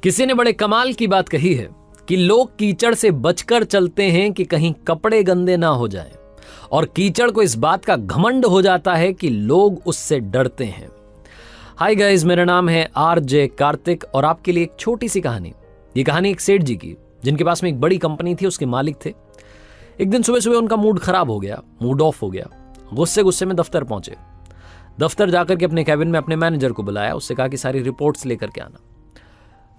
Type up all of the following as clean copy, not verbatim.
किसी ने बड़े कमाल की बात कही है कि लोग कीचड़ से बचकर चलते हैं कि कहीं कपड़े गंदे ना हो जाएं, और कीचड़ को इस बात का घमंड हो जाता है कि लोग उससे डरते हैं। हाय गाइस, मेरा नाम है आरजे कार्तिक और आपके लिए एक छोटी सी कहानी। ये कहानी एक सेठ जी की, जिनके पास में एक बड़ी कंपनी थी, उसके मालिक थे। एक दिन सुबह सुबह उनका मूड खराब हो गया, मूड ऑफ हो गया। गुस्से गुस्से में दफ्तर पहुंचे। दफ्तर जाकर के अपने कैबिन में अपने मैनेजर को बुलाया, उससे कहा कि सारी रिपोर्ट्स लेकर के आना।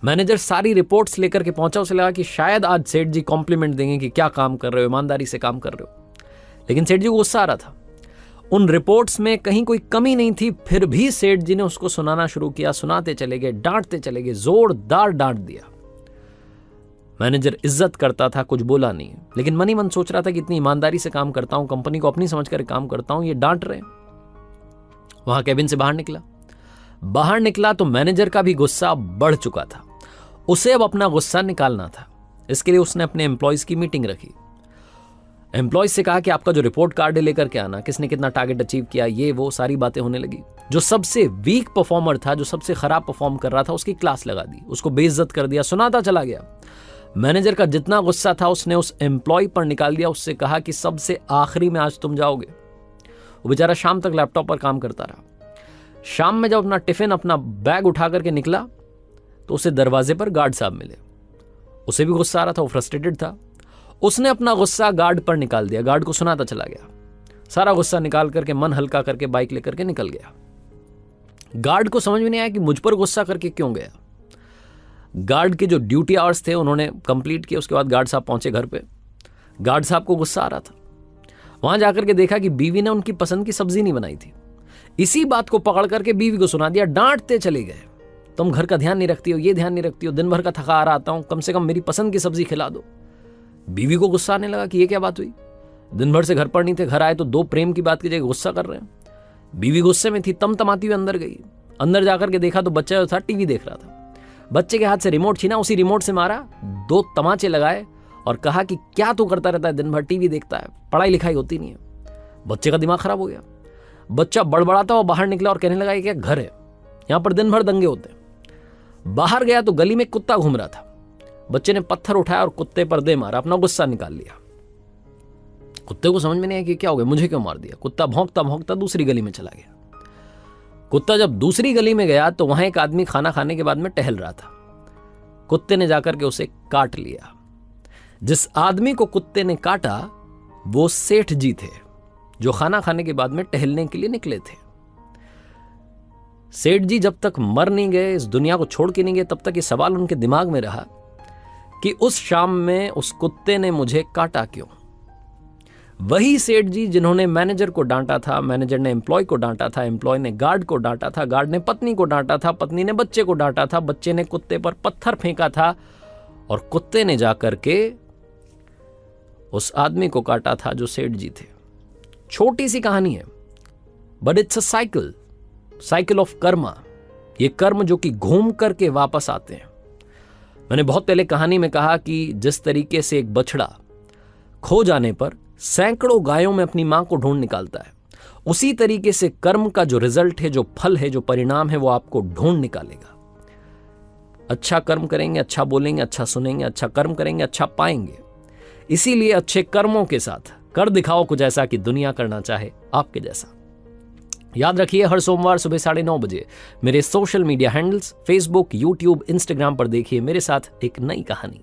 मैनेजर सारी रिपोर्ट्स लेकर के पहुंचा। उसे लगा कि शायद आज सेठ जी कॉम्प्लीमेंट देंगे कि क्या काम कर रहे हो, ईमानदारी से काम कर रहे हो। लेकिन सेठ जी को गुस्सा आ रहा था। उन रिपोर्ट्स में कहीं कोई कमी नहीं थी, फिर भी सेठ जी ने उसको सुनाना शुरू किया। सुनाते चले गए, डांटते चले गए, जोरदार डांट दिया। मैनेजर इज्जत करता था, कुछ बोला नहीं, लेकिन मन ही मन सोच रहा था कि इतनी ईमानदारी से काम करता हूं, कंपनी को अपनी समझकर काम करता हूं, ये डांट रहे हैं। वहां कैबिन से बाहर निकला तो मैनेजर का भी गुस्सा बढ़ चुका था। उसे अब अपना गुस्सा निकालना था। इसके लिए उसने अपने एम्प्लॉयज की मीटिंग रखी। एम्प्लॉयज से कहा कि आपका जो रिपोर्ट कार्ड है लेकर के आना, किसने कितना टारगेट अचीव किया, ये वो सारी बातें होने लगी। जो सबसे वीक परफॉर्मर था, जो सबसे खराब परफॉर्म कर रहा था, उसकी क्लास लगा दी, उसको बेइज्जत कर दिया, सुनाता चला गया। मैनेजर का जितना गुस्सा था उसने उस एम्प्लॉय पर निकाल दिया। उससे कहा कि सबसे आखिरी में आज तुम जाओगे। वो बेचारा शाम तक लैपटॉप पर काम करता रहा। शाम में जब अपना टिफिन, अपना बैग उठा करके निकला तो उसे दरवाजे पर गार्ड साहब मिले। उसे भी गुस्सा आ रहा था, वो फ्रस्ट्रेटेड था। उसने अपना गुस्सा गार्ड पर निकाल दिया, गार्ड को सुनाता चला गया। सारा गुस्सा निकाल करके मन हल्का करके बाइक लेकर के निकल गया। गार्ड को समझ में नहीं आया कि मुझ पर गुस्सा करके क्यों गया। गार्ड के जो ड्यूटी आवर्स थे उन्होंने कंप्लीट किए। उसके बाद गार्ड साहब पहुंचे घर पे। गार्ड साहब को गुस्सा आ रहा था। वहां जाकर के देखा कि बीवी ने उनकी पसंद की सब्जी नहीं बनाई थी। इसी बात को पकड़ करके बीवी को सुना दिया। डांटते चले गए, तुम घर का ध्यान नहीं रखती हो, ये ध्यान नहीं रखती हो, दिन भर का थका आ रहा आता हूं, कम से कम मेरी पसंद की सब्जी खिला दो। बीवी को गुस्सा आने लगा कि ये क्या बात हुई, दिन भर से घर पर नहीं थे, घर आए तो दो प्रेम की बात की जगह गुस्सा कर रहे हैं। बीवी गुस्से में थी, तमतमाती हुई अंदर गई। अंदर जाकर के देखा तो बच्चा जो था टीवी देख रहा था। बच्चे के हाथ से रिमोट छीना, उसी रिमोट से मारा, 2 तमाचे लगाए और कहा कि क्या तू करता रहता है, दिन भर टीवी देखता है, पढ़ाई लिखाई होती नहीं है। बच्चे का दिमाग खराब हो गया। बच्चा बड़बड़ाता हुआ बाहर निकला और कहने लगा ये क्या घर है, यहां पर दिन भर दंगे होते हैं। बाहर गया तो गली में कुत्ता घूम रहा था। बच्चे ने पत्थर उठाया और कुत्ते पर दे मारा, अपना गुस्सा निकाल लिया। कुत्ते को समझ में नहीं आया कि क्या हो गया, मुझे क्यों मार दिया। कुत्ता भौंकता भौंकता दूसरी गली में चला गया। कुत्ता जब दूसरी गली में गया तो वहां एक आदमी खाना खाने के बाद में टहल रहा था। कुत्ते ने जाकर के उसे काट लिया। जिस आदमी को कुत्ते ने काटा वो सेठ जी थे, जो खाना खाने के बाद में टहलने के लिए निकले थे। सेठ जी जब तक मर नहीं गए, इस दुनिया को छोड़ के नहीं गए, तब तक ये सवाल उनके दिमाग में रहा कि उस शाम में उस कुत्ते ने मुझे काटा क्यों। वही सेठ जी जिन्होंने मैनेजर को डांटा था, मैनेजर ने एम्प्लॉय को डांटा था, एम्प्लॉय ने गार्ड को डांटा था, गार्ड ने पत्नी को डांटा था, पत्नी ने बच्चे को डांटा था, बच्चे ने कुत्ते पर पत्थर फेंका था और कुत्ते ने जाकर के उस आदमी को काटा था जो सेठ जी थे। छोटी सी कहानी है, but it's a cycle of Karma. ये कर्म जो कि घूम करके वापस आते हैं। मैंने बहुत पहले कहानी में कहा कि जिस तरीके से एक बछड़ा खो जाने पर सैकड़ों गायों में अपनी मां को ढूंढ निकालता है, उसी तरीके से कर्म का जो रिजल्ट है, जो फल है, जो परिणाम है, वो आपको ढूंढ निकालेगा। अच्छा कर्म करेंगे, अच्छा बोलेंगे, अच्छा सुनेंगे, अच्छा कर्म करेंगे, अच्छा पाएंगे। इसीलिए अच्छे कर्मों के साथ कर दिखाओ कुछ ऐसा कि दुनिया करना चाहे आपके जैसा। याद रखिए, हर सोमवार सुबह 9:30 बजे मेरे social media handles Facebook, YouTube, Instagram पर देखिए मेरे साथ एक नई कहानी।